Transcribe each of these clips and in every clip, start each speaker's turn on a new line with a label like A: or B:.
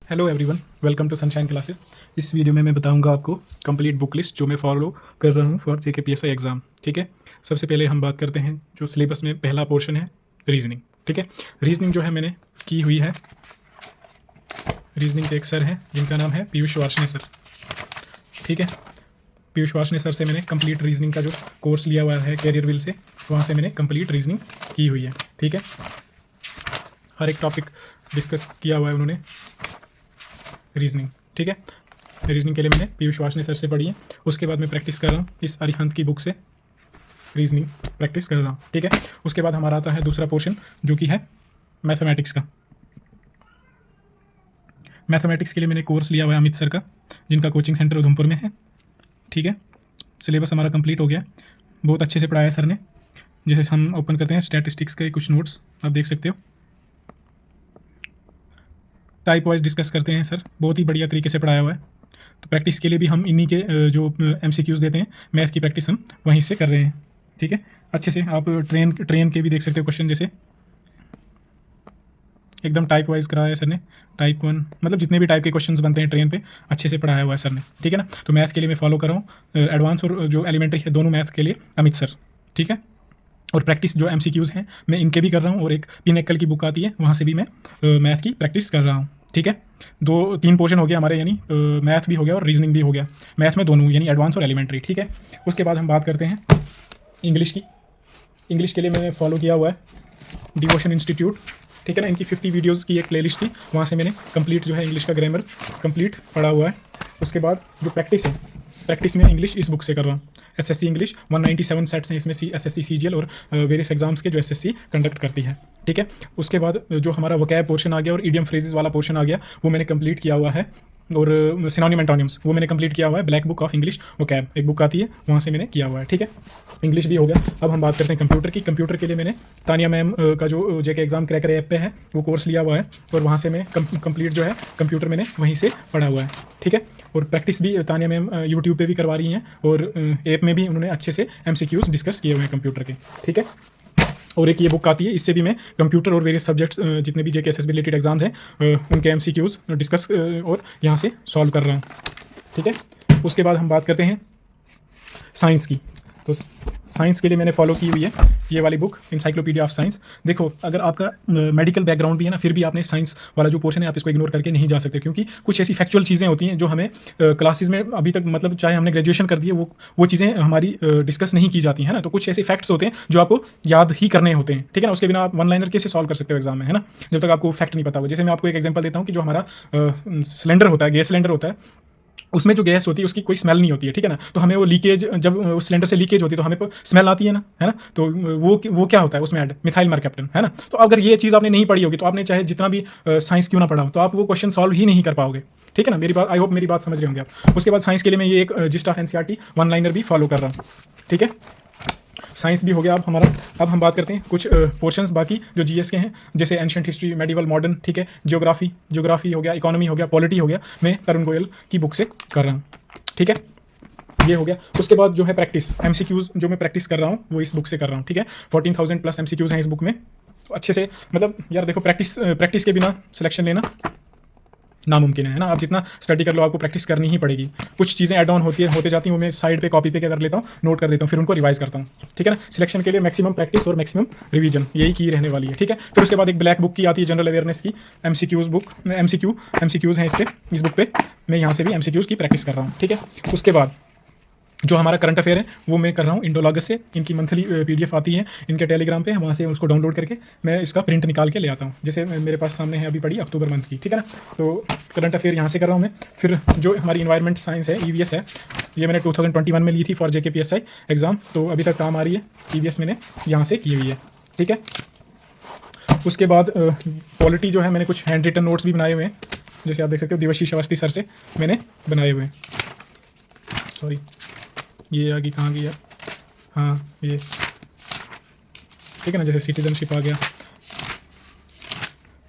A: Hello everyone, welcome to Sunshine classes. इस video में मैं बताऊंगा आपको कंप्लीट बुक लिस्ट जो मैं फॉलो कर रहा हूं फॉर जेकेपीएससी एग्ज़ाम। ठीक है, सबसे पहले हम बात करते हैं जो सिलेबस में पहला पोर्शन है रीजनिंग। ठीक है, रीजनिंग जो है मैंने की हुई है। रीजनिंग के एक सर हैं जिनका नाम है पीयूष वार्ष्णेय सर। ठीक है, पीयूष वार्ष्णेय सर से मैंने कंप्लीट रीजनिंग का जो कोर्स लिया हुआ है कैरियर विल से, वहाँ से मैंने कंप्लीट रीजनिंग की हुई है। ठीक है, हर एक टॉपिक डिस्कस किया हुआ है उन्होंने रीजनिंग। ठीक है, रीजनिंग के लिए मैंने पीयूष वार्ष्णेय सर से पढ़ी है। उसके बाद मैं प्रैक्टिस कर रहा हूँ इस अरिहंत की बुक से, रीजनिंग प्रैक्टिस कर रहा हूँ। ठीक है, उसके बाद हमारा आता है दूसरा पोर्शन जो कि है मैथमेटिक्स का। मैथमेटिक्स के लिए मैंने कोर्स लिया हुआ है अमित सर का, जिनका कोचिंग सेंटर उधमपुर में है। ठीक है, सिलेबस हमारा कंप्लीट हो गया, बहुत अच्छे से पढ़ाया सर ने। जैसे हम ओपन करते हैं स्टैटिस्टिक्स के कुछ नोट्स, आप देख सकते हो। टाइप वाइज डिस्कस करते हैं सर, बहुत ही बढ़िया तरीके से पढ़ाया हुआ है। तो प्रैक्टिस के लिए भी हम इन्हीं के जो एमसीक्यूज़ देते हैं, मैथ की प्रैक्टिस हम वहीं से कर रहे हैं। ठीक है, अच्छे से आप ट्रेन के भी देख सकते हो क्वेश्चन, जैसे एकदम टाइप वाइज कराया है सर ने। टाइप 1 मतलब जितने भी टाइप के क्वेश्चंस बनते हैं ट्रेन पे, अच्छे से पढ़ाया हुआ है सर ने। ठीक है ना, तो मैथ के लिए मैं फॉलो कर रहा हूँ एडवांस और जो एलिमेंट्री है, दोनों मैथ के लिए अमित सर। ठीक है, और प्रैक्टिस जो एमसीक्यूज़ हैं मैं इनके भी कर रहा हूँ, और एक पिनेकल की बुक आती है वहाँ से भी मैं मैथ की प्रैक्टिस कर रहा हूँ। ठीक है, 2-3 पोर्शन हो गया हमारे, यानी मैथ भी हो गया और रीजनिंग भी हो गया। मैथ में दोनों यानी एडवांस और एलिमेंट्री। ठीक है, उसके बाद हम बात करते हैं इंग्लिश की। इंग्लिश के लिए मैंने फॉलो किया हुआ है डिवोशन इंस्टीट्यूट। ठीक है ना, इनकी 50 वीडियोज़ की एक प्लेलिस्ट थी, वहाँ से मैंने कंप्लीट जो है इंग्लिश का ग्रामर कंप्लीट पढ़ा हुआ है। उसके बाद जो प्रैक्टिस है, प्रैक्टिस में इंग्लिश इस बुक से कर रहा हूँ। एसएससी इंग्लिश 197 सेट्स हैं इसमें, एसएससी सीजीएल और वेरियस एग्जाम्स के जो एसएससी कंडक्ट करती है। ठीक है, उसके बाद जो हमारा वोकैब पोर्शन आ गया और इडियम फ्रेजेस वाला पोर्शन आ गया, वो मैंने कंप्लीट किया हुआ है। और सिनोनिम एंटोनिम्स वो मैंने कंप्लीट किया हुआ है, black book of English vocab एक बुक आती है, वहाँ से मैंने किया हुआ है। ठीक है, इंग्लिश भी हो गया। अब हम बात करते हैं कंप्यूटर की। कंप्यूटर के लिए मैंने तानिया मैम का जो जेके एग्जाम क्रैकर ऐप पे है, वो कोर्स लिया हुआ है, और वहाँ से मैं कंप्लीट जो है कंप्यूटर मैंने वहीं से पढ़ा हुआ है। ठीक है, और प्रैक्टिस भी तानिया मैम यूट्यूब पे भी करवा रही हैं, और ऐप में भी उन्होंने अच्छे से एमसीक्यूज डिस्कस किए हुए हैं कंप्यूटर के। ठीक है, और एक ये बुक आती है, इससे भी मैं कंप्यूटर और वेरियस सब्जेक्ट्स जितने भी जेके एसएस रिलेटेड एग्जाम्स हैं उनके एमसीक्यूज डिस्कस और यहाँ से सॉल्व कर रहा हूँ। ठीक है, उसके बाद हम बात करते हैं साइंस की। तो साइंस के लिए मैंने फॉलो की हुई है ये वाली बुक, इंसाइक्लोपीडिया ऑफ साइंस। देखो, अगर आपका मेडिकल बैकग्राउंड भी है ना, फिर भी आपने साइंस वाला जो पोर्शन है आप इसको इग्नोर करके नहीं जा सकते, क्योंकि कुछ ऐसी फैक्चुअल चीज़ें होती हैं जो हमें क्लासेस में अभी तक, मतलब चाहे हमने ग्रेजुएशन कर दी है, वो चीज़ें हमारी डिस्कस नहीं की जाती है ना। तो कुछ ऐसे फैक्ट्स होते हैं जो आपको याद ही करने होते हैं। ठीक है ना, उसके बिना आप वन लाइनर कैसे सॉल्व कर सकते हो एग्जाम में, है ना, जब तक आपको फैक्ट नहीं पता हो। जैसे मैं आपको एक एग्जाम्पल देता हूँ कि जो हमारा सिलेंडर होता है, गैस सिलेंडर होता है, उसमें जो गैस होती है उसकी कोई स्मेल नहीं होती है। ठीक है ना, तो हमें वो लीकेज, जब उस सिलेंडर से लीकेज होती है तो हमें स्मेल आती है ना, है ना। तो वो क्या होता है उसमें ऐड, मिथाइल मरकैप्टन, है ना। तो अगर ये चीज़ आपने नहीं पढ़ी होगी तो आपने चाहे जितना भी साइंस क्यों ना पढ़ा हो, तो आप वो क्वेश्चन सॉल्व ही नहीं कर पाओगे। ठीक है ना, मेरी बात, आई होप मेरी बात समझ रहे होंगे आप। उसके बाद साइंस के लिए मैं ये एक gist of NCERT one liner भी फॉलो कर रहा हूँ। ठीक है, साइंस भी हो गया अब हमारा। अब हम बात करते हैं कुछ पोर्शंस बाकी जो जीएस के हैं, जैसे एंशिएंट हिस्ट्री, मेडिवल, मॉडर्न। ठीक है, ज्योग्राफी हो गया, इकोनॉमी हो गया, पॉलिटी हो गया, मैं तरुण गोयल की बुक से कर रहा हूँ। ठीक है, ये हो गया। उसके बाद जो है प्रैक्टिस एमसीक्यूज, जो मैं प्रैक्टिस कर रहा हूँ वो इस बुक से कर रहा हूँ। ठीक है, 14,000 प्लस एमसीक्यूज हैं इस बुक में। तो अच्छे से, मतलब यार देखो, प्रैक्टिस के बिना सिलेक्शन लेना नामुमकिन है ना। आप जितना स्टडी कर लो, आपको प्रैक्टिस करनी ही पड़ेगी। कुछ चीज़ें ऐड ऑन होते जाती हैं, वो मैं साइड पे कॉपी पे क्या कर लेता हूँ, नोट कर देता हूँ, फिर उनको रिवाइज करता हूँ। ठीक है ना, सिलेक्शन के लिए मैक्सिमम प्रैक्टिस और मैक्सिमम रिवीजन, यही की रहने वाली है। ठीक है, फिर उसके बाद एक ब्लैक बुक की आती है जनरल अवेयरनेस की, एमसीक्यूज़ हैं इस बुक पे, मैं यहाँ से भी एमसीक्यूज़ की प्रैक्टिस कर रहा हूँ। ठीक है, उसके बाद जो हमारा करंट अफेयर है वो मैं कर रहा हूँ इंडोलॉगस से। इनकी मंथली पीडीएफ आती है इनके टेलीग्राम पे, वहाँ से उसको डाउनलोड करके मैं इसका प्रिंट निकाल के ले आता हूँ। जैसे मेरे पास सामने है अभी पड़ी अक्टूबर मंथ की। ठीक है ना, तो करंट अफेयर यहाँ से कर रहा हूँ मैं। फिर जो हमारी इन्वायरमेंट साइंस है, ईवीएस है, ये मैंने 2021 में ली थी फॉर जेकेपीएससी एग्जाम, तो अभी तक काम आ रही है। ईवीएस मैंने यहाँ से की हुई है। ठीक है, उसके बाद पॉलिटी जो है, मैंने कुछ हैंड रिटन नोट्स भी बनाए हुए हैं, जैसे आप देख सकते हो, देवश्री अवस्थी सर से मैंने बनाए हुए हैं। सॉरी, ये आगे कहाँ गया, हाँ ये, ठीक है ना, जैसे सिटीजनशिप आ गया।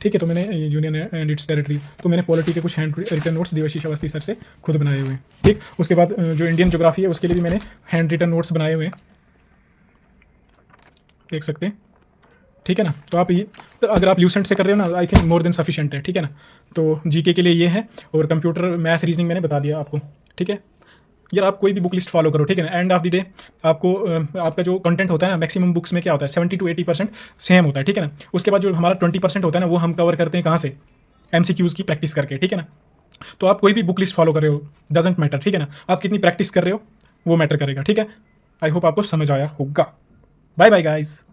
A: ठीक है, तो मैंने यूनियन एंड इट्स टेरिटरी, तो मैंने पॉलिटी के कुछ handwritten notes Devshree Awasthi sir से खुद बनाए हुए हैं। ठीक, उसके बाद जो इंडियन ज्योग्राफी है उसके लिए भी मैंने हैंड रिटन नोट्स बनाए हुए हैं, देख सकते हैं। ठीक है ना। तो आप ये, तो अगर आप ल्यूसेंट से कर रहे हो ना, I think more than sufficient है, ठीक है ना। तो जीके के लिए ये है, और कंप्यूटर मैथ रीजनिंग मैंने बता दिया आपको, ठीक है। यार आप कोई भी बुक लिस्ट फॉलो करो, ठीक है ना। एंड ऑफ द डे आपको आपका जो कंटेंट होता है ना, मैक्सिमम बुक्स में क्या होता है, 70 to 80% सेम होता है, ठीक है ना। उसके बाद जो हमारा 20% होता है ना, वो हम कवर करते हैं कहाँ से, MCQs की प्रैक्टिस करके, ठीक है ना। तो आप कोई भी बुक लिस्ट फॉलो कर रहे हो, डजेंट मैटर, ठीक है ना। आप कितनी प्रैक्टिस कर रहे हो वो मैटर करेगा, ठीक है। आई होप आपको समझ आया होगा। Bye bye guys.